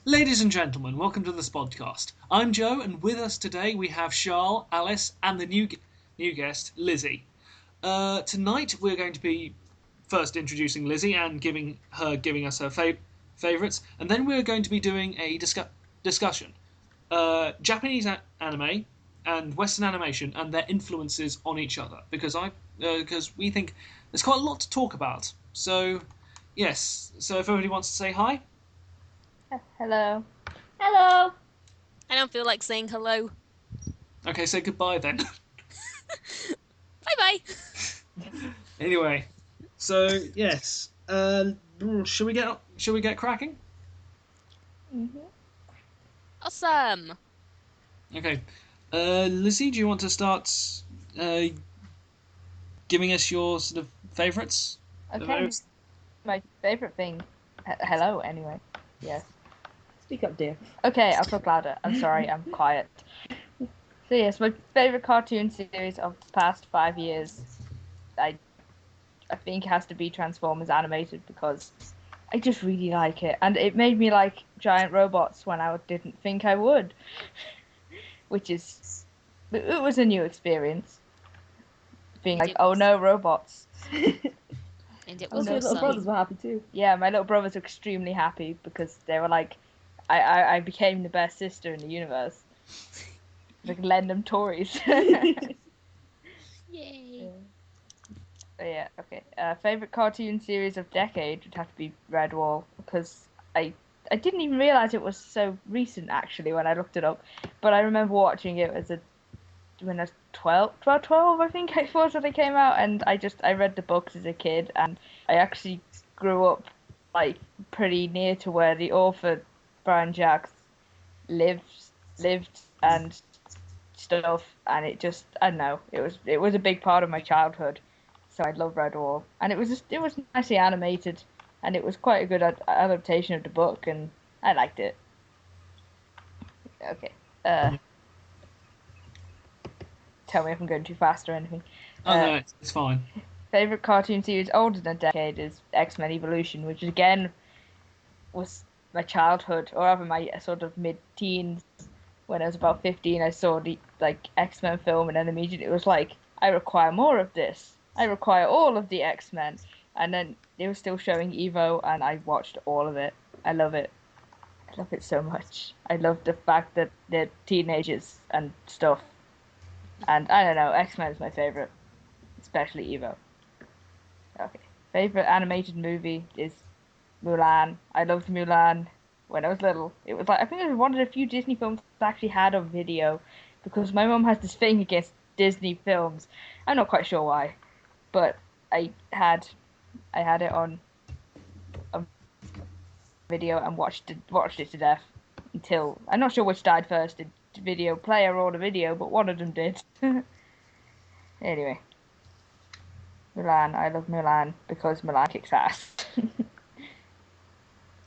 Ladies and gentlemen, welcome to the Spodcast. I'm Joe, and with us today we have Charl, Alys, and the new guest, Lizzie. Tonight we're going to be first introducing Lizzie and giving us her favourites, and then we're going to be doing a discussion. Japanese anime and Western animation and their influences on each other, because we think there's quite a lot to talk about. So, yes. So if everybody wants to say hi. Hello. Hello. I don't feel like saying hello. Okay, say goodbye then. Bye bye. Anyway, so yes, shall we get cracking? Mm-hmm. Awesome. Okay, Lizzie, do you want to start giving us your sort of favourites? Okay. My favourite thing. Hello, anyway. Yes. Speak up, dear. Okay, I'll talk louder. I'm sorry, I'm quiet. So yes, my favourite cartoon series of the past 5 years, I think has to be Transformers animated because I just really like it, and it made me like giant robots when I didn't think I would, which is it was a new experience. Being like, oh no, robots. And it Also, was your little awesome. brothers were happy too. Yeah, my little brothers were extremely happy because they were like, I became the best sister in the universe. Like, lend them toys. Yay. So yeah, okay. Favorite cartoon series of decade would have to be Redwall because I didn't even realize it was so recent actually when I looked it up, but I remember watching it when I was 12 I think I was when it came out, and I read the books as a kid, and I actually grew up like pretty near to where the author Brian Jacques lived and stuff, and it just I don't know, it was a big part of my childhood, so I love Redwall, and it was nicely animated, and it was quite a good adaptation of the book, and I liked it. Okay. Tell me if I'm going too fast or anything. Oh no, it's fine. Favorite cartoon series older than a decade is X-Men Evolution, which again was my childhood, or rather my sort of mid-teens. When I was about 15, I saw the like X-Men film, and then immediately it was like, I require more of this. I require all of the X-Men. And then they were still showing Evo, and I watched all of it. I love it. I love it so much. I love the fact that they're teenagers and stuff. And I don't know, X-Men is my favorite, especially Evo. Okay. Favorite animated movie is Mulan. I loved Mulan when I was little. It was like, I think it was one of the few Disney films that actually had a video, because my mum has this thing against Disney films. I'm not quite sure why, but I had it on a video and watched it to death until I'm not sure which died first, the video player or the video, but one of them did. Anyway, Mulan. I love Mulan because Mulan kicks ass.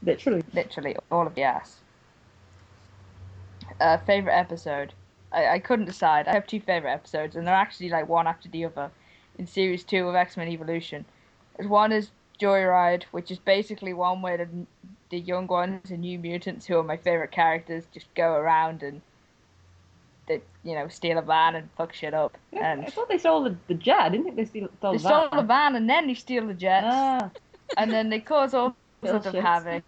Literally. Literally, all of the ass. Favorite episode? I couldn't decide. I have two favorite episodes, and they're actually like one after the other in series 2 of X-Men Evolution. One is Joyride, which is basically one where the young ones and New Mutants, who are my favorite characters, just go around and they steal a van and fuck shit up. Yeah, And I thought they stole the jet, didn't they? Stole they the stole van. the van, and then they steal the jets, Ah, and then they cause all sorts of Bullshit. havoc.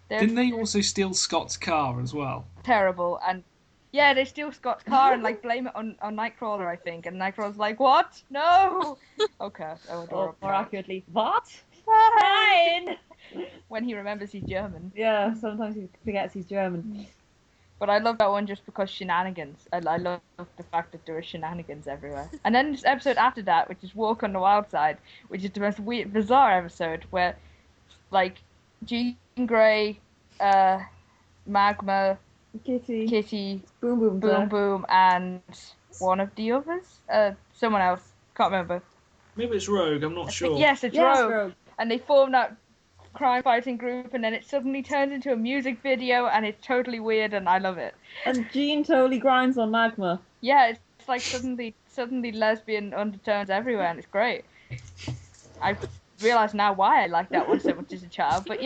They're Didn't they also steal Scott's car as well? terrible, and yeah, they steal Scott's car and like blame it on Nightcrawler, I think, and Nightcrawler's like, "What? No!" Okay, or more accurately, what? Fine. Fine. When he remembers he's German. Yeah, sometimes he forgets he's German. But I love that one just because shenanigans. I love the fact that there are shenanigans everywhere. And then this episode after that, which is Walk on the Wild Side, which is the most weird, bizarre episode where, like, Jean Grey, Magma, Kitty, Boom Boom Boom, and one of the others, someone else, can't remember. Maybe it's Rogue. I'm not sure. Yes, it's Yes, Rogue. Rogue. And they form that crime fighting group, and then it suddenly turns into a music video, and it's totally weird, and I love it. And Jean totally grinds on Magma. Yeah, it's like suddenly lesbian undertones everywhere, and it's great. I realise now why I liked that one so much as a child, but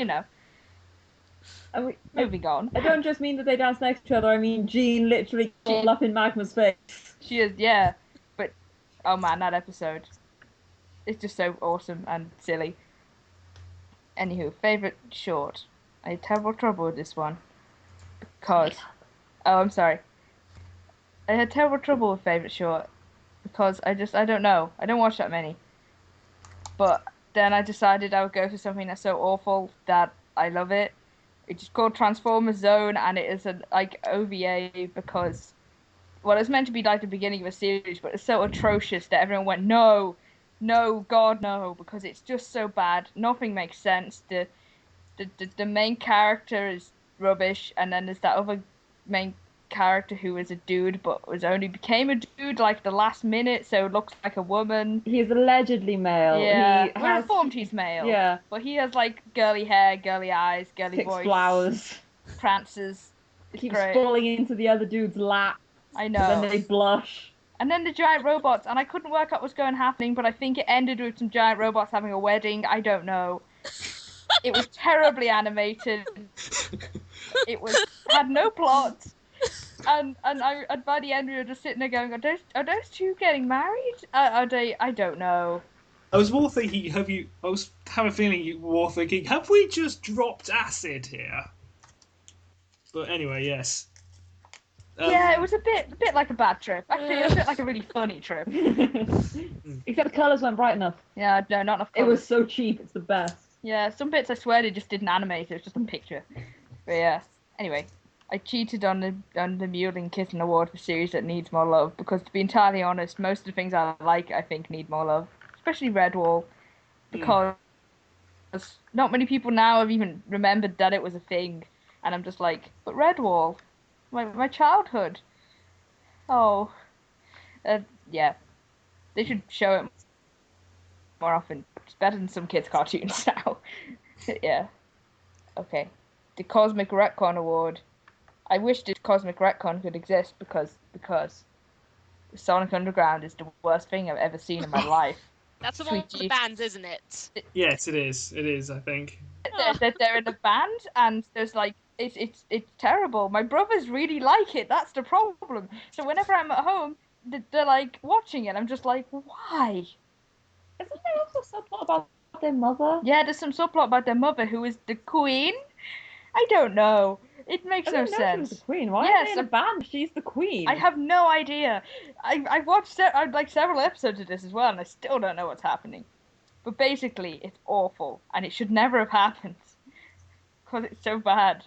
Moving on. I don't just mean that they dance next to each other. I mean Jean literally all up in Magma's face. She is, yeah. But oh man, that episode, it's just so awesome and silly. Anywho, favorite short. I had terrible trouble with this one because. Oh, I'm sorry. I had terrible trouble with favorite short because I don't know. I don't watch that many. But then I decided I would go for something that's so awful that I love it. It's just called Transformers Zone, and it is a like OVA because, well, it's meant to be like the beginning of a series, but it's so atrocious that everyone went no, no, God no, because it's just so bad. Nothing makes sense. The main character is rubbish, and then there's that other main character who is a dude but became a dude like the last minute, so looks like a woman. He's allegedly male. Yeah, we're informed he's male. Yeah, but he has like girly hair, girly eyes, girly picks voice. flowers. Prances. It's Keeps great. falling into the other dude's lap. I know. And then they blush. And then the giant robots, and I couldn't work out what's happening, but I think it ended with some giant robots having a wedding. I don't know. It was terribly animated. It had no plot. And by the end we were just sitting there going, are those two getting married? Are they? I don't know. I was more thinking, I have a feeling you were thinking, have we just dropped acid here? But anyway, yes. Yeah, it was a bit like a bad trip. Actually, it was a bit like a really funny trip. Except the colours weren't bright enough. Yeah, no, not enough It colours. was so cheap, it's the best. Yeah, some bits I swear they just didn't animate. It was just a picture. But yeah. Anyway, I cheated on the Mewling Kitten Award for series that needs more love because, to be entirely honest, most of the things I like I think need more love, especially Redwall, because not many people now have even remembered that it was a thing, and I'm just like, but Redwall, my childhood. Oh, yeah, they should show it more often. It's better than some kids' cartoons now. Yeah. Okay. The Cosmic Retcon Award. I wish this Cosmic Retcon could exist because Sonic Underground is the worst thing I've ever seen in my life. That's the one with the bands, isn't it? Yes, it is. It is, I think. They're in a band, and there's like it's terrible. My brothers really like it. That's the problem. So whenever I'm at home, they're like watching it. I'm just like, why? Isn't there also a subplot about their mother? Yeah, there's some subplot about their mother who is the queen. I don't know. It makes no She was sense. the queen. Why Yes, are they in a band? She's the queen. I have no idea. I watched like several episodes of this as well, and I still don't know what's happening. But basically, it's awful, and it should never have happened because it's so bad.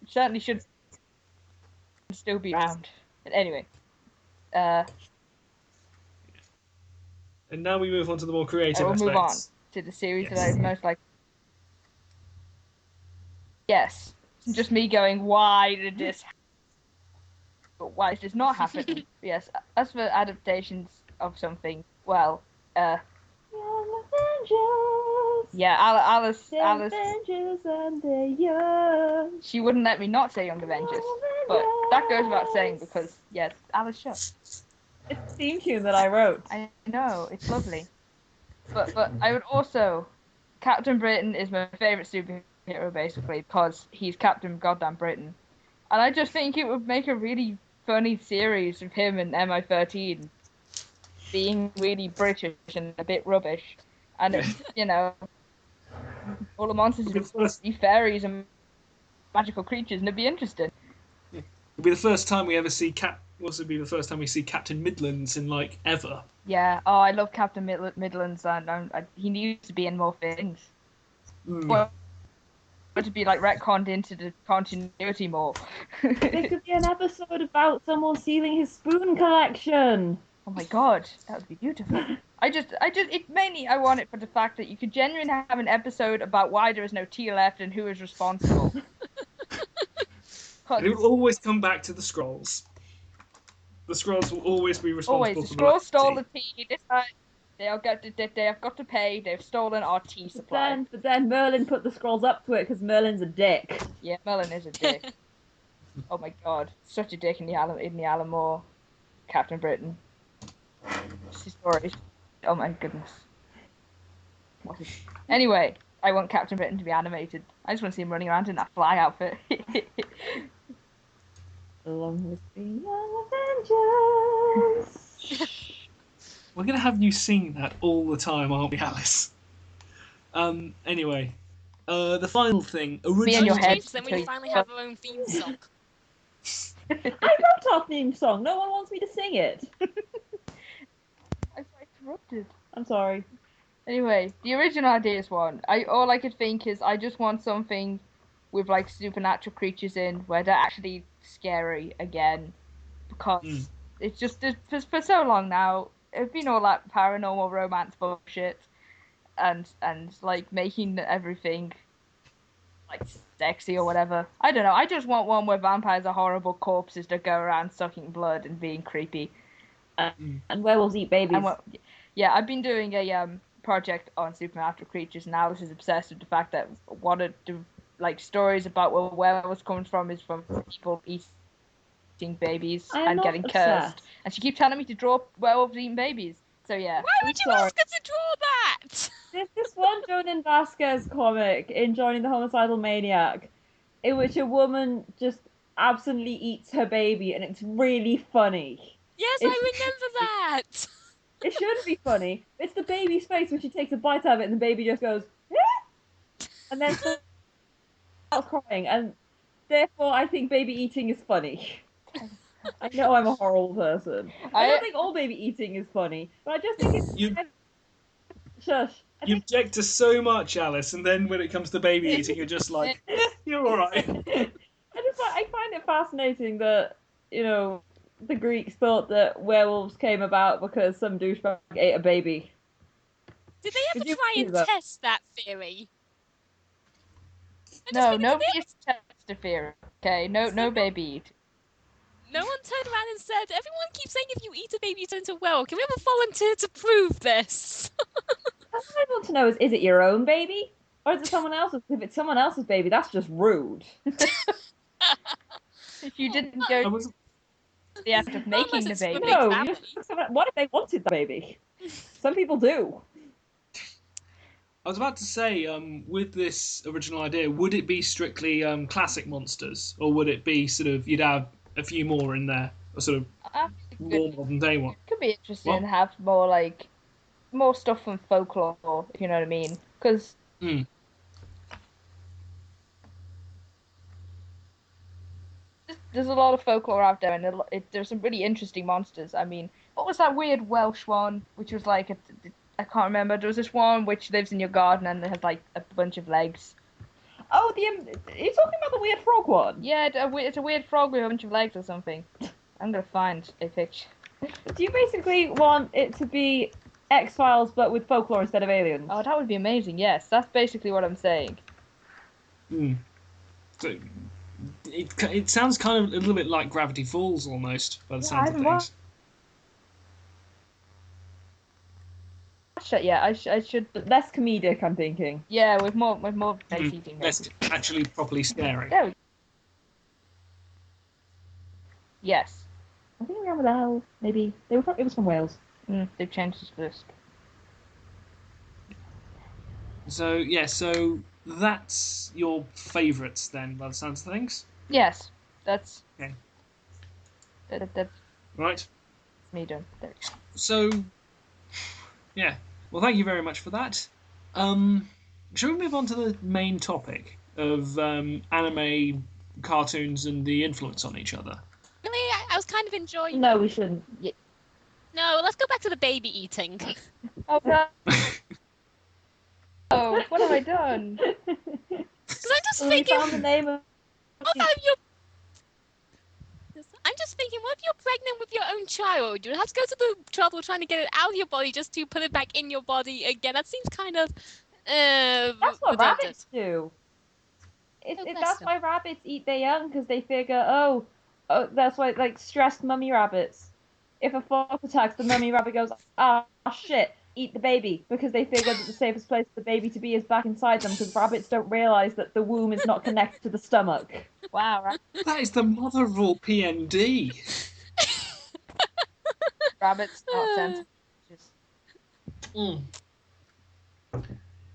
It certainly should still be around. But anyway, And now we move on to the more creative I will move on aspects. to the series Yes. that I was most like. Yes, it's just me going, why did this happen? But why is this not happening? Yes, as for adaptations of something, well, Young Avengers. yeah, Alice, Avengers and the young. she wouldn't let me not say Young Avengers, but that goes without saying because, yes, Alice Shaw. It's the theme tune that I wrote. I know, it's lovely. But I would also, Captain Britain is my favourite superhero basically because he's Captain Goddamn Britain. And I just think it would make a really funny series of him and MI13 being really British and a bit rubbish. And it's, all the monsters would be fairies and magical creatures, and it'd be interesting. It'll be the first time we ever see also be the first time we see Captain Midlands in like ever. Yeah. Oh, I love Captain Midlands, and he needs to be in more things. Well, to be like retconned into the continuity more. There could be an episode about someone stealing his spoon collection. Oh my god, that would be beautiful. I want it for the fact that you could genuinely have an episode about why there is no tea left and who is responsible. And it will always come back to the Skrulls. The Skrulls will always be responsible Always, for the Skrulls stole the tea. This time they have got to pay. They've stolen our tea supply. But then Merlin put the scrolls up to it because Merlin's a dick. Yeah, Merlin is a dick. Oh my god, such a dick in the Alan Moore, Captain Britain. Stories. Oh my goodness. Anyway, I want Captain Britain to be animated. I just want to see him running around in that fly outfit. Along with the Young Avengers. We're going to have you sing that all the time, aren't we, Alys? Anyway, the final thing. Me and your head. Then we finally have our own theme song. I wrote our theme song. No one wants me to sing it. I interrupted. I'm sorry. Anyway, the original ideas one. All I could think is I just want something with like supernatural creatures in where they're actually scary again, because it's just for so long now. It's been all that paranormal romance bullshit, and like making everything like sexy or whatever. I don't know. I just want one where vampires are horrible corpses that go around sucking blood and being creepy. And werewolves eat babies. Yeah, I've been doing a project on supernatural creatures, and Alys is obsessed with the fact that one of the like stories about where werewolves comes from is from people eating babies and getting cursed. And she keeps telling me to draw werewolves eating babies. So yeah. Why would you ask her to draw that? There's this one Jonan Vasquez comic in Joining the Homicidal Maniac, in which a woman just absolutely eats her baby, and it's really funny. Yes, I remember that. It should be funny. It's the baby's face when she takes a bite out of it, and the baby just goes, eh? And then starts crying. And therefore, I think baby eating is funny. I know I'm a horrible person. I don't think all baby eating is funny, but I just think it's... Shush. You object to so much, Alys, and then when it comes to baby eating, you're just like, you're all right. I find it fascinating that, you know, the Greeks thought that werewolves came about because some douchebag ate a baby. Did they ever try and test that theory? No, nobody has tested the theory. Okay, no baby eat. No one turned around and said, everyone keeps saying if you eat a baby you turn into a werewolf. Can we have a volunteer to prove this? That's what I want to know is it your own baby? Or is it someone else's? If it's someone else's baby, that's just rude. If you didn't go the act of making the baby. No, what if they wanted the baby? Some people do. I was about to say, with this original idea, would it be strictly classic monsters, or would it be sort of, you'd have a few more in there, a sort of more modern day one? Could be interesting to have more stuff from folklore, if you know what I mean. Because there's a lot of folklore out there, and there's some really interesting monsters. I mean, what was that weird Welsh one, which was like, I can't remember. There was this one which lives in your garden and it has like a bunch of legs. Oh, are you talking about the weird frog one? Yeah, it's a weird frog with a bunch of legs or something. I'm gonna find a picture. Do you basically want it to be X-Files but with folklore instead of aliens? Oh, that would be amazing. Yes, that's basically what I'm saying. So, it sounds kind of a little bit like Gravity Falls almost, by the sounds of things. Yeah, I should. Less comedic, I'm thinking. Yeah, with more eating. Less actually properly scary. There we go. Yes. I think around with L, maybe. It was from Wales. They've changed this list. So, yeah, that's your favourites then, by the sounds of things? Yes, that's... Okay. That's right. Me done. So, yeah. Well, thank you very much for that. Shall we move on to the main topic of anime, cartoons, and the influence on each other? Really, I was kind of enjoying. No, we shouldn't. No, let's go back to the baby eating. Oh no! Oh, what have I done? Because I'm just thinking. Found the name of... I'm just thinking, what if you're pregnant with your own child? You'd have to go to the trouble of trying to get it out of your body just to put it back in your body again. That seems kind of. That's what rabbits do. That's them. why rabbits eat their young, because they figure, oh, that's why, like, stressed mummy rabbits. If a fox attacks, the mummy rabbit goes, shit, eat the baby, because they figure that the safest place for the baby to be is back inside them, because rabbits don't realise that the womb is not connected to the stomach. Wow, that is the mother of all PND. Rabbits not sensitive.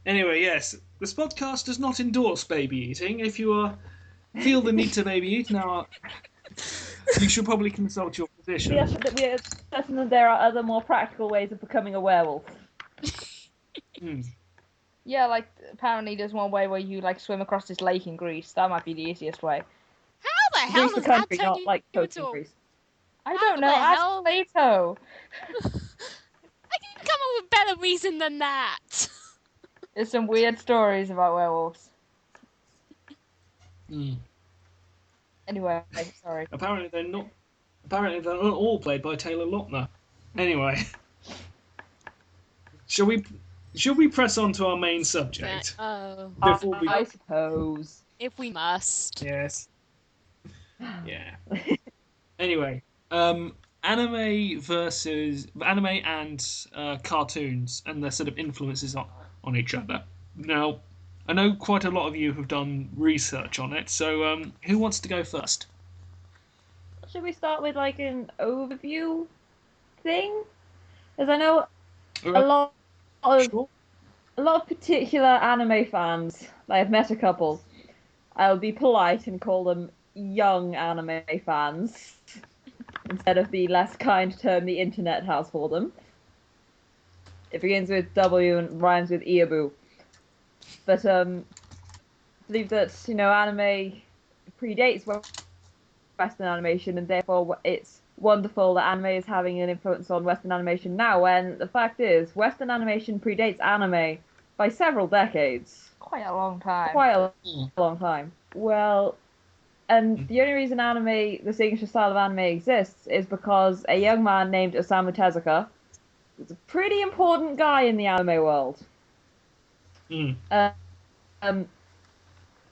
Anyway, yes. The Spodcast does not endorse baby eating. If you feel the need to baby eat now, you should probably consult your physician. We are certain that there are other more practical ways of becoming a werewolf. Yeah, like apparently there's one way where you like swim across this lake in Greece. That might be the easiest way. How the hell Greece the does that country, turn not you like into coastal Greece. I How don't know. the Ask hell? Plato. I can come up with a better reason than that. There's some weird stories about werewolves. Anyway, sorry. Apparently they're not all played by Taylor Lautner. Anyway, should we press on to our main subject? Oh, Before we I suppose. if we must. Yes. Yeah. Anyway, anime and cartoons and their sort of influences on each other. Now, I know quite a lot of you have done research on it, so who wants to go first? Should we start with like an overview thing? Because I know a lot of particular anime fans. I've met a couple. I'll be polite and call them young anime fans instead of the less kind term the internet has for them. It begins with W and rhymes with Eaboo. But I believe that anime predates Western animation, and therefore it's wonderful that anime is having an influence on Western animation now, when the fact is Western animation predates anime by several decades. Quite a long time. Quite a long time. Well, and the only reason the signature style of anime exists is because a young man named Osamu Tezuka was a pretty important guy in the anime world.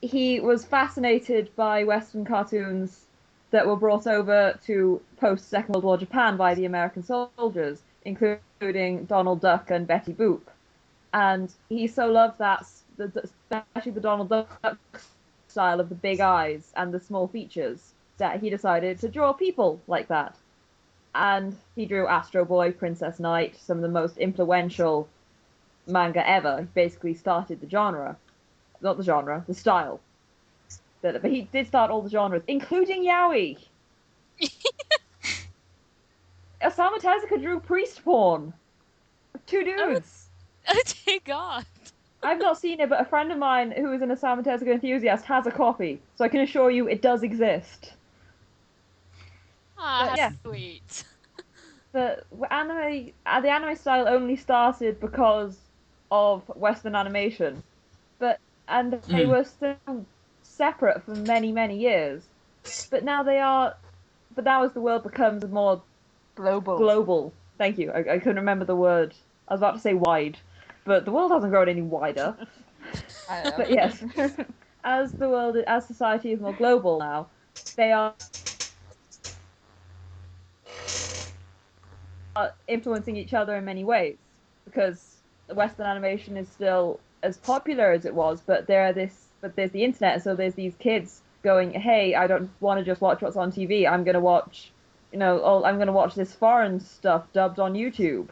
He was fascinated by Western cartoons that were brought over to post-Second World War Japan by the American soldiers, including Donald Duck and Betty Boop. And he so loved that, especially the Donald Duck style of the big eyes and the small features, that he decided to draw people like that. And he drew Astro Boy, Princess Knight, some of the most influential manga ever. He basically started the genre. Not the genre, the style. But he did start all the genres, including yaoi. Osamu Tezuka drew priest porn. Two dudes. Oh dear God. I've not seen it, but a friend of mine who is an Osamu Tezuka enthusiast has a copy, so I can assure you it does exist. Ah, yeah. sweet. The anime style only started because of Western animation, and they were still separate for many, many years. But now they are. But now as the world becomes more global. Thank you. I couldn't remember the word. I was about to say wide, but the world hasn't grown any wider. But yes, as society is more global now, they are influencing each other in many ways, because Western animation is still as popular as it was, but there's the internet, so there's these kids going, hey, I don't want to just watch what's on TV. I'm gonna watch, I'm gonna watch this foreign stuff dubbed on YouTube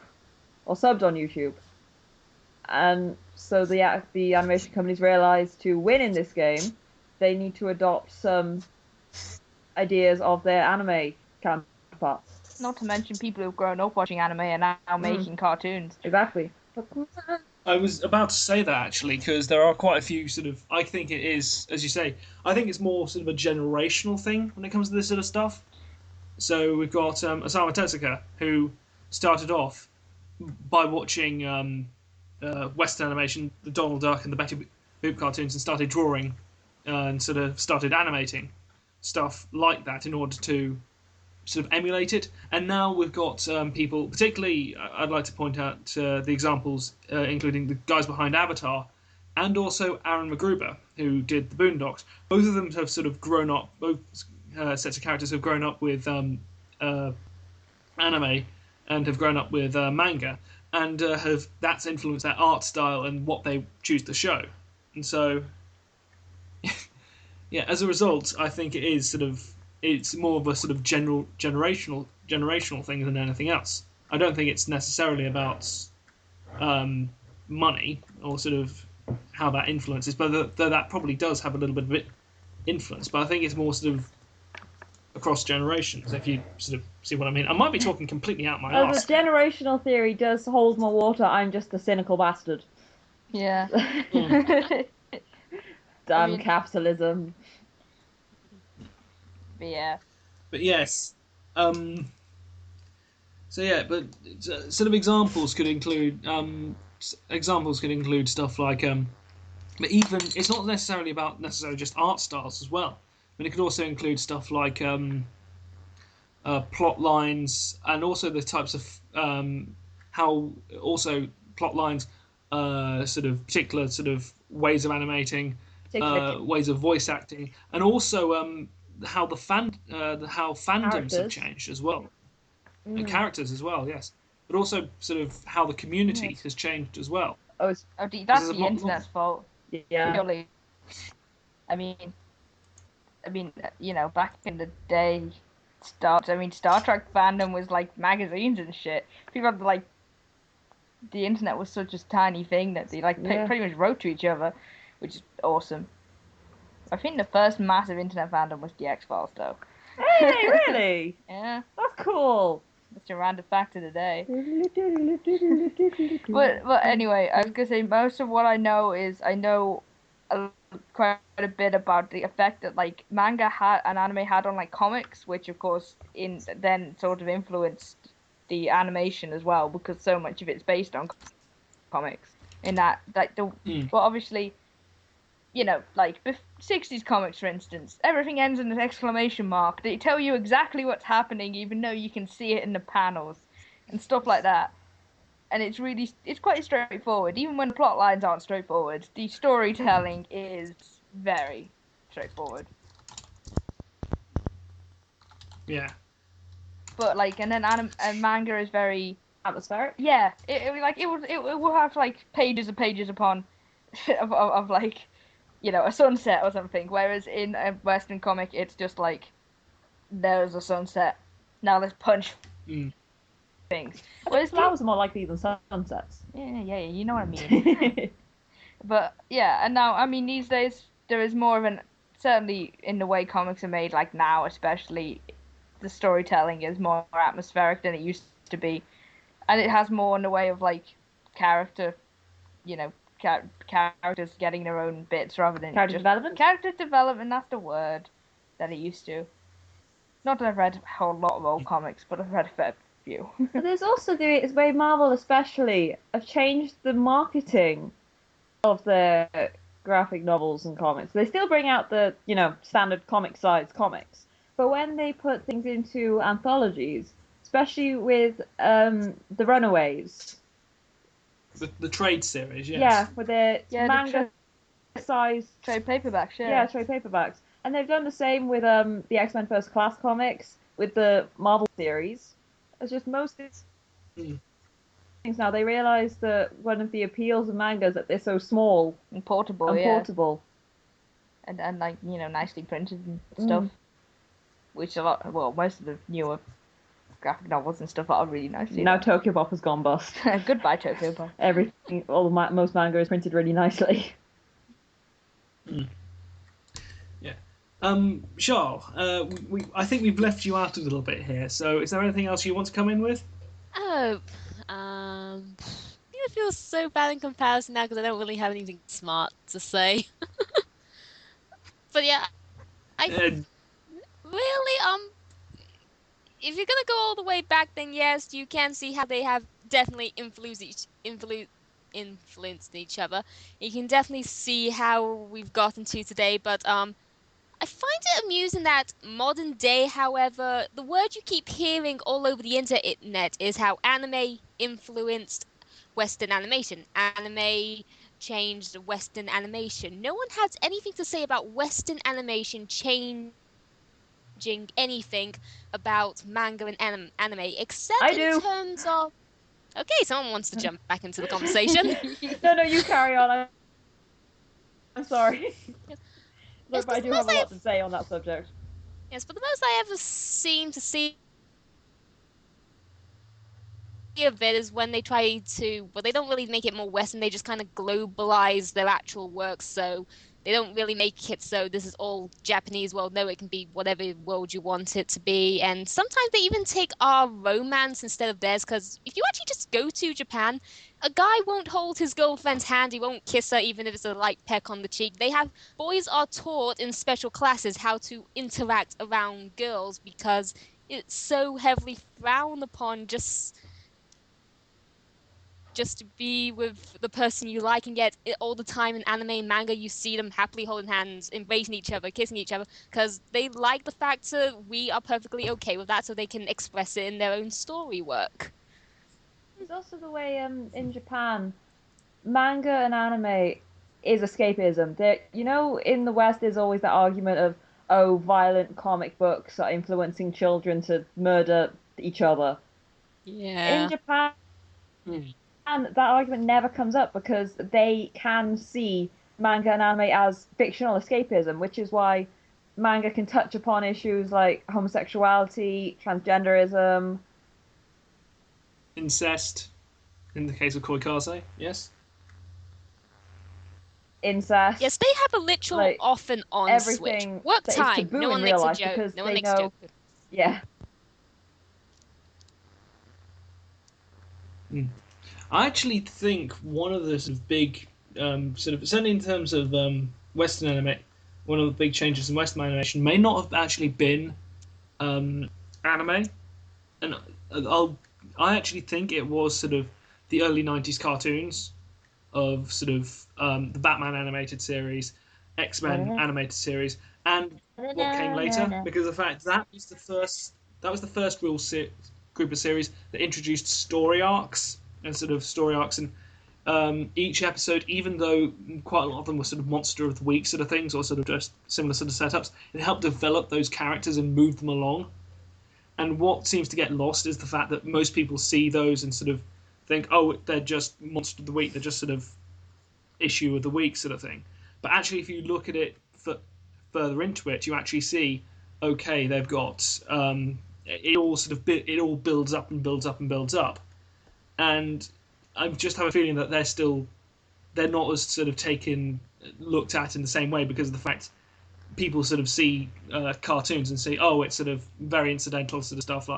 or subbed on YouTube. And so the animation companies realize to win in this game, they need to adopt some ideas of their anime counterparts. Not to mention people who've grown up watching anime and now making cartoons. Exactly. I was about to say that actually, because there are quite a few sort of. I think it is, as you say, I think it's more sort of a generational thing when it comes to this sort of stuff. So we've got Osamu Tezuka, who started off by watching Western animation, the Donald Duck and the Betty Boop cartoons, and started drawing and sort of started animating stuff like that in order to sort of emulate it. And now we've got people, particularly I'd like to point out the examples, including the guys behind Avatar, and also Aaron McGruber, who did the Boondocks. Both of them have sort of grown up, both sets of characters have grown up with anime and have grown up with manga, and that's influenced their art style and what they choose to show. And so, yeah, as a result, I think it's more of a sort of generational thing than anything else. I don't think it's necessarily about money or sort of how that influences. But though that probably does have a little bit of influence, but I think it's more sort of across generations. If you sort of see what I mean, I might be talking completely out my The arse. generational theory does hold more water. I'm just a cynical bastard. Yeah. Damn capitalism. But yeah. But yes, so yeah, but sort of examples could include stuff like but even it's not necessarily about just art styles as well. I mean, it could also include stuff like plot lines and also the types of how also plot lines, sort of particular sort of ways of animating, ways of voice acting, and also how how fandoms have changed as well, and characters as well. Yes, but also sort of how the community has changed as well. That's the internet's fault. Yeah. Purely. I mean, back in the day, Star Trek fandom was like magazines and shit. People had like the internet was such a tiny thing that they pretty much wrote to each other, which is awesome. I think the first massive internet fandom was the X-Files, though. Hey, really? Yeah. That's cool. That's a random fact of the day. But anyway, I was gonna say most of what I know is quite a bit about the effect that like manga had and anime had on like comics, which of course then sort of influenced the animation as well, because so much of it's based on comics. In that well, obviously, like 60s comics, for instance, everything ends in an exclamation mark. They tell you exactly what's happening, even though you can see it in the panels and stuff like that. And it's quite straightforward. Even when the plot lines aren't straightforward, the storytelling is very straightforward. Yeah. But like, and then manga is very atmospheric. Yeah, it will have like pages and pages upon of like, a sunset or something. Whereas in a Western comic, it's just like, there's a sunset. Now let's punch things. Whereas flowers are more likely than sunsets. Yeah, you know what I mean. But yeah, and now I mean these days there is more of certainly in the way comics are made, like now especially, the storytelling is more atmospheric than it used to be, and it has more in the way of like character, characters getting their own bits rather than character development. Character development, that's the word that it used to. Not that I've read a whole lot of old comics, but I've read a fair few. But there's also the way Marvel especially have changed the marketing of their graphic novels and comics. They still bring out the, standard comic-size comics. But when they put things into anthologies, especially with the Runaways. The trade series, yes. Yeah, with their manga-size... Trade paperbacks, yeah. Yeah, trade paperbacks. And they've done the same with the X-Men First Class comics, with the Marvel series. It's just most things now, they realise that one of the appeals of manga is that they're so small and portable, and like nicely printed and stuff, which most of the newer graphic novels and stuff are really nice. Now Tokyo Pop has gone bust. Goodbye Tokyo Pop. Everything, most manga is printed really nicely. Yeah. Charl, I think we've left you out a little bit here. So, is there anything else you want to come in with? Oh, I feel so bad in comparison now because I don't really have anything smart to say. But yeah, really, if you're gonna go all the way back, then yes, you can see how they have definitely influenced each other. You can definitely see how we've gotten to today, but I find it amusing that modern day, however, the word you keep hearing all over the internet is how anime influenced Western animation. Anime changed Western animation. No one has anything to say about Western animation changing anything about manga and anime, except in terms of... Okay, someone wants to jump back into the conversation. No, you carry on. I'm sorry. Yes, but I do have a lot to say on that subject. Yes, but the most I ever seem to see of it is when they try to, well, they don't really make it more Western, they just kind of globalize their actual works, so they don't really make it so this is all Japanese world. No, it can be whatever world you want it to be. And sometimes they even take our romance instead of theirs, because if you actually just go to Japan, a guy won't hold his girlfriend's hand, he won't kiss her even if it's a light peck on the cheek. Boys are taught in special classes how to interact around girls because it's so heavily frowned upon just to be with the person you like, and yet all the time in anime and manga you see them happily holding hands, embracing each other, kissing each other, because they like the fact that we are perfectly okay with that, so they can express it in their own story work. It's also the way in Japan, manga and anime is escapism. In the West, there's always that argument of, oh, violent comic books are influencing children to murder each other. Yeah. In Japan, and that argument never comes up because they can see manga and anime as fictional escapism, which is why manga can touch upon issues like homosexuality, transgenderism, Incest, in the case of Koikaze, yes? incest. Yes, they have a literal like, off and on everything switch. Work that is time. taboo No one in real makes life a joke. because No one they makes a know. joke. Yeah. I actually think one of the sort of big, certainly in terms of Western anime, one of the big changes in Western animation may not have actually been anime, and I actually think it was sort of the early '90s cartoons of sort of the Batman animated series, X-Men animated series, and what came later, because of the fact that was the first real group of series that introduced story arcs and each episode, even though quite a lot of them were sort of monster of the week sort of things or sort of just similar sort of setups, it helped develop those characters and move them along. And what seems to get lost is the fact that most people see those and sort of think, oh, they're just monster of the week, they're just sort of issue of the week sort of thing. But actually, if you look at it further into it, you actually see, okay, they've got it all builds up and builds up and builds up, and I just have a feeling that they're not as sort of looked at in the same way because of the fact people sort of see cartoons and say, oh, it's sort of very incidental sort of stuff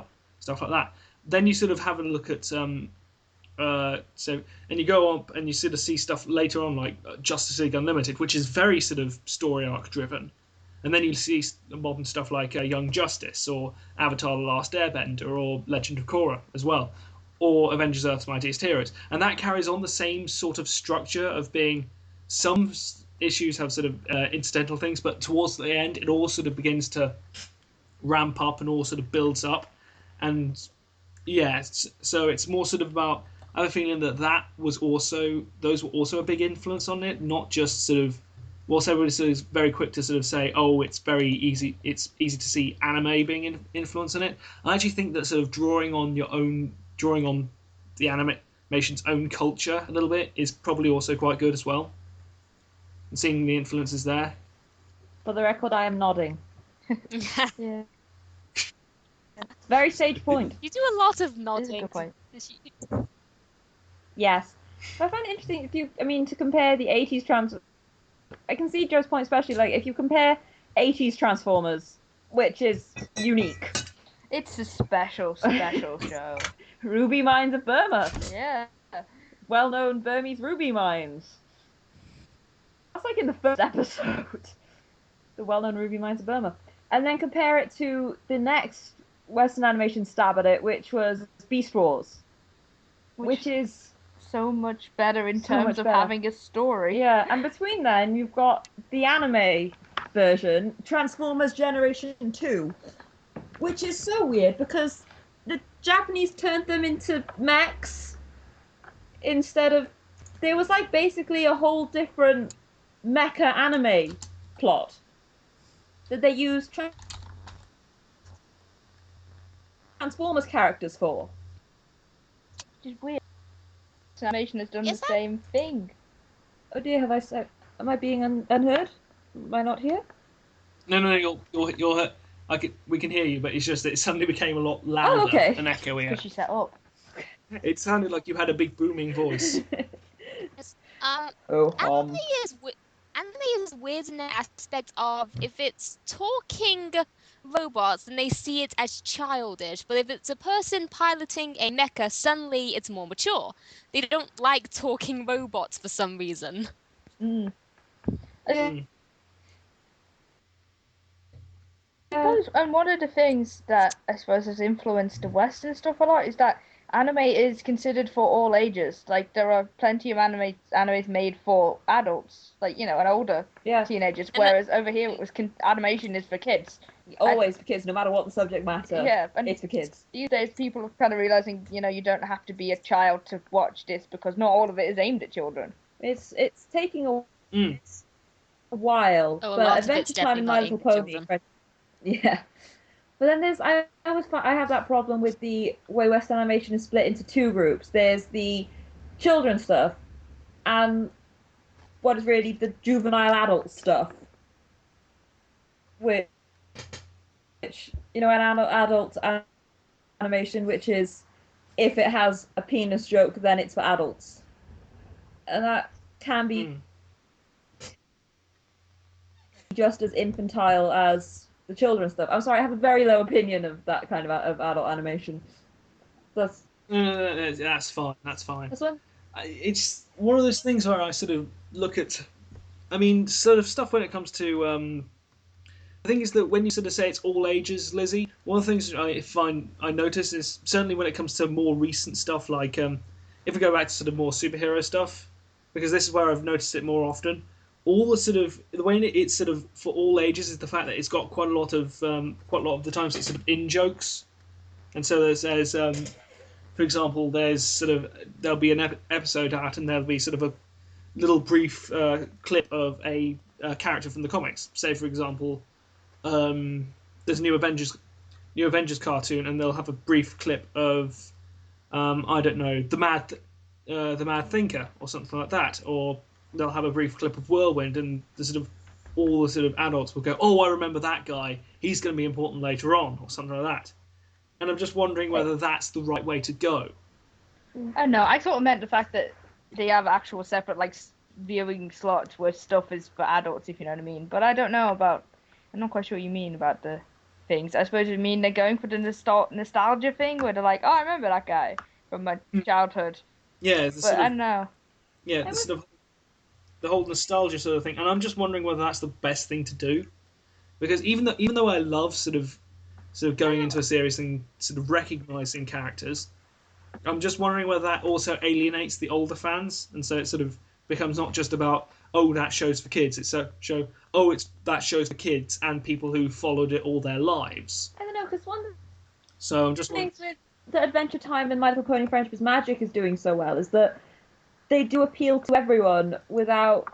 like that. Then you sort of have a look at and you go up and you sort of see stuff later on like Justice League Unlimited, which is very sort of story arc driven, and then you see modern stuff like Young Justice or Avatar: The Last Airbender or Legend of Korra as well, or Avengers: Earth's Mightiest Heroes, and that carries on the same sort of structure of being some issues have sort of incidental things, but towards the end it all sort of begins to ramp up and all sort of builds up, and yeah, so it's more sort of about. I have a feeling that those were also a big influence on it, not just sort of. Whilst everybody sort of is very quick to sort of say, "Oh, it's very easy. It's easy to see anime being influence in it." I actually think that sort of drawing on the animation's own culture a little bit is probably also quite good as well. And seeing the influences there. For the record, I am nodding. Yeah. Very sage point. You do a lot of This is a nodding. good point. Yes. But I find it interesting to compare the 80s I can see Joe's point, especially like if you compare 80s Transformers, which is unique. It's a special show. Ruby Mines of Burma. Yeah. Well-known Burmese ruby mines. That's like in the first episode. The well-known ruby mines of Burma. And then compare it to the next Western animation stab at it, which was Beast Wars. Which is so much better in so terms much of better. having a story. Yeah, and between then you've got the anime version, Transformers Generation 2, which is so weird because the Japanese turned them into mechs instead of. There was like basically a whole different mecha anime plot that they used Transformers characters for. Which is weird. Animation has done Is the that- same thing. Oh dear, am I being unheard? Am I not here? No, you're we can hear you, but it's just that it suddenly became a lot louder okay. and echoier. Because she set up. It sounded like you had a big booming voice. Yes. Um, Oh, anime anime is weird in the aspect of if it's talking robots, then they see it as childish. But if it's a person piloting a mecha, suddenly it's more mature. They don't like talking robots for some reason. Mm. Mm. Suppose, and one of the things that I suppose has influenced the Western stuff a lot is that anime is considered for all ages. Like there are plenty of animes made for adults, like and older yeah. teenagers. And that- Whereas over here, it was animation is for kids. Always for kids, no matter what the subject matter. Yeah, and it's for kids. these days people are kind of realizing, you don't have to be a child to watch this because not all of it is aimed at children. It's taking a Mm. while, Oh, a but lot of it's Adventure Time definitely and not My Little aimed at Pony. children. Yeah. But then I have that problem with the way West animation is split into two groups. There's the children stuff and what is really the juvenile adult stuff. Which an adult animation, which is if it has a penis joke, then it's for adults. And that can be just as infantile as the children's stuff. I'm sorry, I have a very low opinion of that kind of adult animation. That's That's fine. That's fine. this one. It's one of those things where I sort of look at. I mean, sort of stuff when it comes to. The thing is that when you sort of say it's all ages, Lizzie, one of the things I notice is certainly when it comes to more recent stuff, like if we go back to sort of more superhero stuff, because this is where I've noticed it more often. All the way it's sort of for all ages is the fact that it's got quite a lot of the times it's sort of in jokes, and so there's for example, there'll be an episode out and there'll be sort of a little brief clip of a character from the comics. Say, for example, there's a new Avengers cartoon, and they'll have a brief clip of I don't know, the Mad Thinker or something like that, or they'll have a brief clip of Whirlwind, and all the sort of adults will go, "Oh, I remember that guy. He's going to be important later on," or something like that. And I'm just wondering whether that's the right way to go. I don't know. I sort of meant the fact that they have actual separate viewing slots where stuff is for adults, if you know what I mean. But I don't know about. I'm not quite sure what you mean about the things. I suppose you mean they're going for the nostalgia thing where they're like, "Oh, I remember that guy from my childhood." Yeah, But I don't know. Yeah, the whole nostalgia sort of thing, and I'm just wondering whether that's the best thing to do, because even though I love sort of going into a series and sort of recognizing characters, I'm just wondering whether that also alienates the older fans, and so it sort of becomes not just about that show's for kids. It's that show's for kids and people who followed it all their lives. I don't know, because one of So I'm just the things with the Adventure Time and My Little Pony Friendship is Magic is doing so well is that they do appeal to everyone without,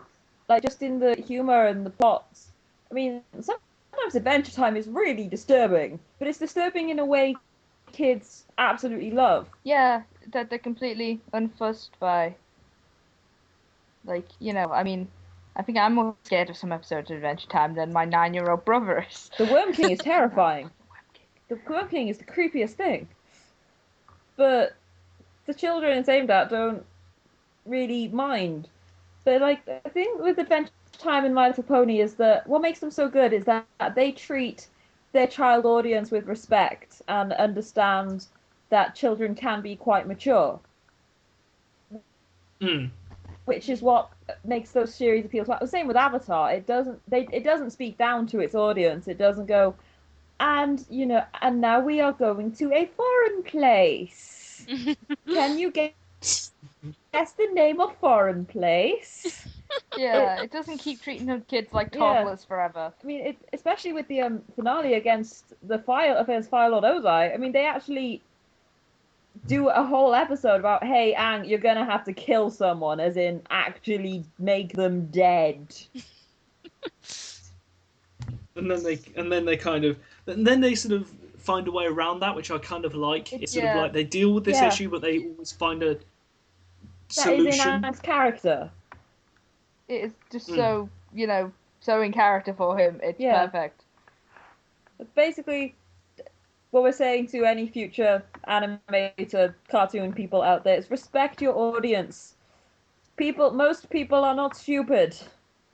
just in the humor and the plots. I mean, sometimes Adventure Time is really disturbing, but it's disturbing in a way kids absolutely love. Yeah, that they're completely unfussed by. I mean, I think I'm more scared of some episodes of Adventure Time than my 9-year-old brother is. The Worm King is terrifying. The Worm King is the creepiest thing. But the children it's aimed at don't really mind. But the thing with Adventure Time and My Little Pony is that what makes them so good is that they treat their child audience with respect and understand that children can be quite mature. Which is what makes those series appeal to. The same with Avatar. It doesn't speak down to its audience. It doesn't go, and now we are going to a foreign place. Can you guess the name of foreign place? Yeah, it doesn't keep treating the kids like toddlers forever. I mean, especially with the finale against Fire Lord Ozai. I mean, they actually do a whole episode about, hey, Aang, you're gonna have to kill someone, as in actually make them dead. and then they sort of find a way around that, which I kind of like. It's sort of like they deal with this issue, but they always find a solution. That is in Aang's character. It is just so so in character for him. It's perfect. But basically, what we're saying to any future animator cartoon people out there is respect your audience. Most people are not stupid.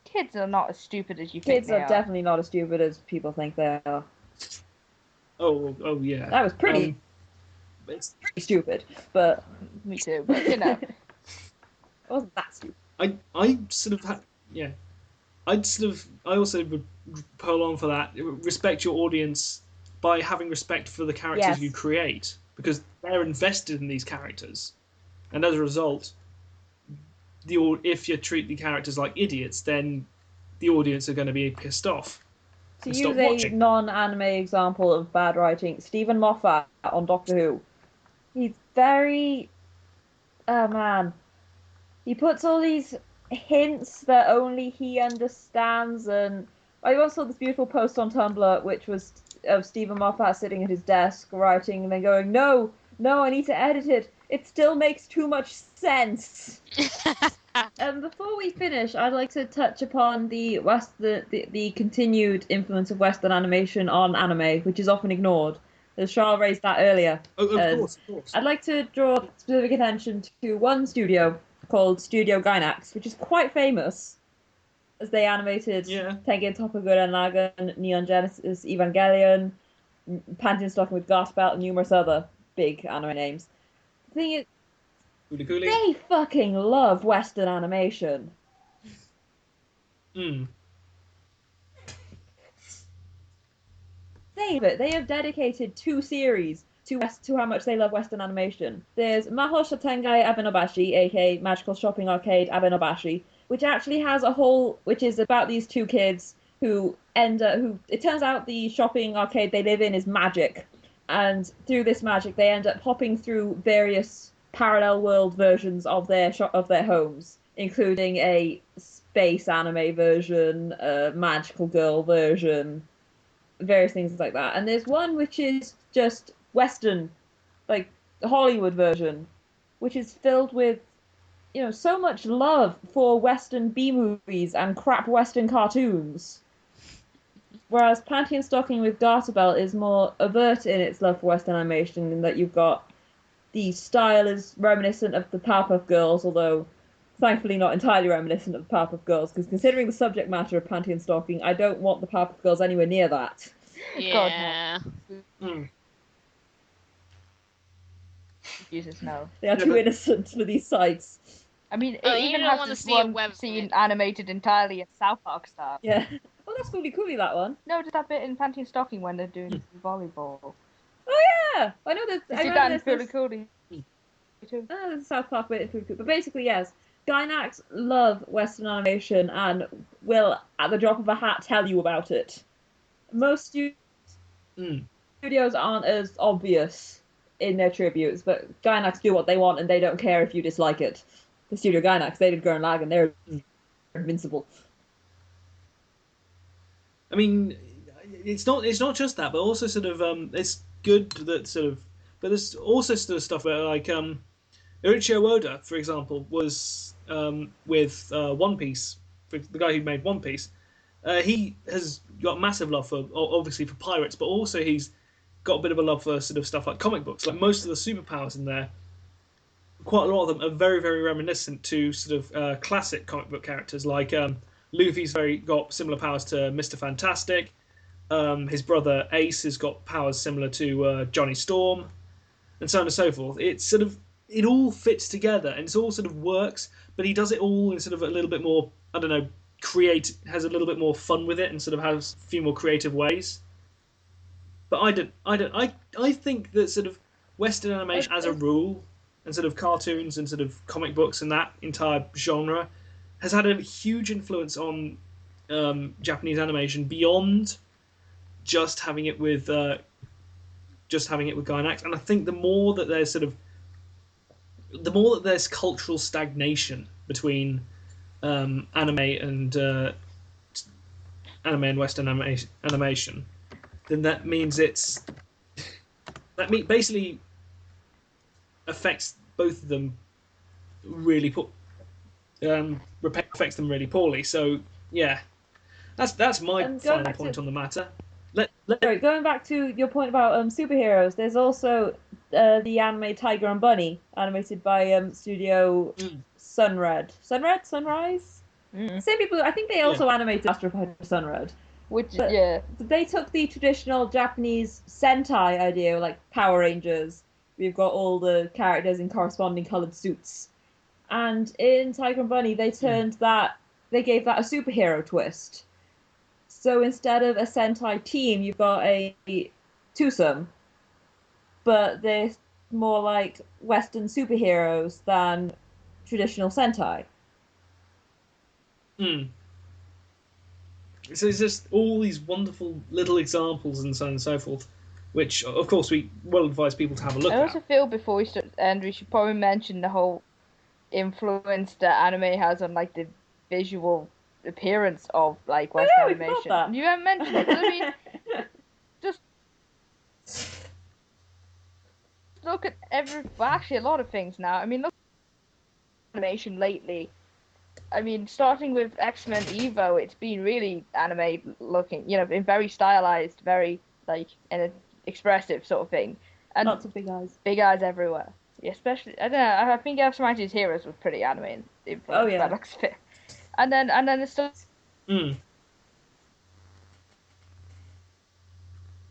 Kids are not as stupid as you think Kids they are definitely not as stupid as people think they are. Oh yeah. That was pretty It's, stupid, but Me too, but you know. it wasn't that stupid. I sort of yeah. I also would pull on for that. Respect your audience by having respect for the characters Yes. you create, because they're invested in these characters, and as a result, if you treat the characters like idiots, then the audience are going to be pissed off. To And use stop a watching. non-anime example of bad writing, Stephen Moffat on Doctor Who. He's very... Oh, man. He puts all these hints that only he understands, and I also saw this beautiful post on Tumblr, which was of Stephen Moffat sitting at his desk writing, and then going, no, I need to edit it. It still makes too much sense. Before we finish, I'd like to touch upon the continued influence of Western animation on anime, which is often ignored. As Charl raised that earlier. Of course. I'd like to draw specific attention to one studio called Studio Gainax, which is quite famous, as they animated Tengen Toppa Gurren Lagann, Neon Genesis Evangelion, Pantheon Stocking with Gospel, and numerous other big anime names. The thing is, they fucking love Western animation. They have dedicated 2 series to how much they love Western animation. There's Mahou Shotengai Abenobashi, aka Magical Shopping Arcade Abenobashi, which actually has which is about these 2 kids who it turns out the shopping arcade they live in is magic, and through this magic they end up hopping through various parallel world versions of their homes, including a space anime version, a magical girl version, various things like that. And there's one which is just Western, like the Hollywood version, which is filled with, so much love for Western B-movies and crap Western cartoons. Whereas Pantheon Stocking with Garter Belt is more overt in its love for Western animation, in that you've got the style is reminiscent of the Powerpuff Girls, although thankfully not entirely reminiscent of the Powerpuff Girls, because considering the subject matter of Pantheon Stocking, I don't want the Powerpuff Girls anywhere near that. Yeah. Jesus, no. They are too innocent for these sites. I mean, Oh, it you even don't has wanna this see a one web scene of it. animated entirely in South Park style. Yeah. Oh, that's really cool, that one. No, just that bit in Pantheon Stocking when they're doing volleyball. Oh, yeah! I know that. They did that in Fooly Cooly. Oh, there's a South Park bit. But basically, yes. Gainax love Western animation and will, at the drop of a hat, tell you about it. Most studios aren't as obvious in their tributes, but Gainax do what they want and they don't care if you dislike it. The Studio Gainax, they did Gurren Lagann, they're invincible. I mean, it's not just that, but also sort of it's good that sort of, but there's also sort of stuff where like Ichiro Oda, for example, was with One Piece, the guy who made One Piece. He has got massive love for, obviously, for pirates, but also he's got a bit of a love for sort of stuff like comic books. Like most of the superpowers in there, quite a lot of them are very, very reminiscent to sort of classic comic book characters. Like Luffy's got similar powers to Mr. Fantastic. His brother Ace has got powers similar to Johnny Storm, and so on and so forth. It's sort of, it all fits together and it all sort of works, but he does it all in sort of a little bit more, I don't know, has a little bit more fun with it and sort of has a few more creative ways. But I think that sort of Western animation as a rule, and sort of cartoons and sort of comic books and that entire genre has had a huge influence on Japanese animation beyond just having it with Gainax. And I think the more that there's cultural stagnation between anime and Western animation, then that means basically affects both of them really affects them really poorly. So yeah, that's my final point on the matter. Sorry, going back to your point about superheroes, there's also the anime Tiger and Bunny, animated by Studio Sunred. Sunrise? Same people. I think they also animated Astro Fighter Sunred. But they took the traditional Japanese Sentai idea, like Power Rangers. We've got all the characters in corresponding coloured suits. And in Tiger and Bunny, they turned that, they gave that a superhero twist. So instead of a Sentai team, you've got a twosome. But they're more like Western superheroes than traditional Sentai. So it's just all these wonderful little examples and so on and so forth, which, of course, we well advise people to have a look at. I also feel before we end, we should probably mention the whole influence that anime has on like the visual appearance of like Western animation. You haven't mentioned it. I mean, just look at actually a lot of things now. I mean, look at animation lately. I mean, starting with X-Men Evo, it's been really anime looking, been very stylized, very like an expressive sort of thing. And lots of big eyes. Big eyes everywhere. Yeah, especially, I don't know, I think F-Mighty's Heroes was pretty anime influenced by looks of it. And then it's stuff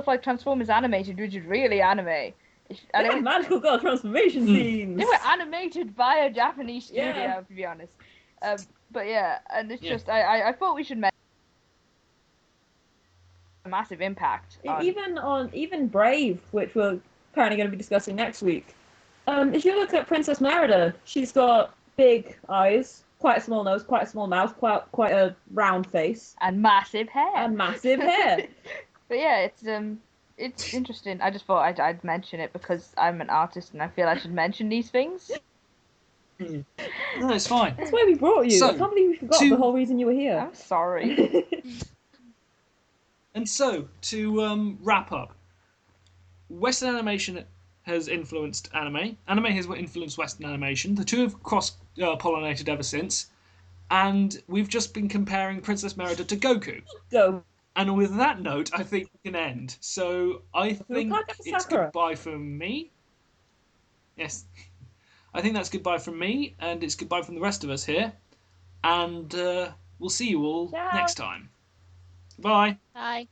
like Transformers animated, which is really anime. And it was magical girl transformation scenes. They were animated by a Japanese studio, to be honest. But yeah, and it's just I thought we should make a massive impact. Even Brave, which we're apparently going to be discussing next week. If you look at Princess Merida, she's got big eyes, quite a small nose, quite a small mouth, quite a round face, and massive hair. But yeah, it's interesting. I just thought I'd mention it because I'm an artist and I feel I should mention these things. No, it's fine. That's why we brought you. So, I can't believe we forgot the whole reason you were here. I'm sorry. And so, to wrap up, Western animation has influenced anime. Anime has influenced Western animation. The two have cross-pollinated ever since. And we've just been comparing Princess Merida to Goku. Go. And with that note, I think we can end. So I think it's goodbye from me. Yes. I think that's goodbye from me, and it's goodbye from the rest of us here. And we'll see you all next time. Bye. Bye.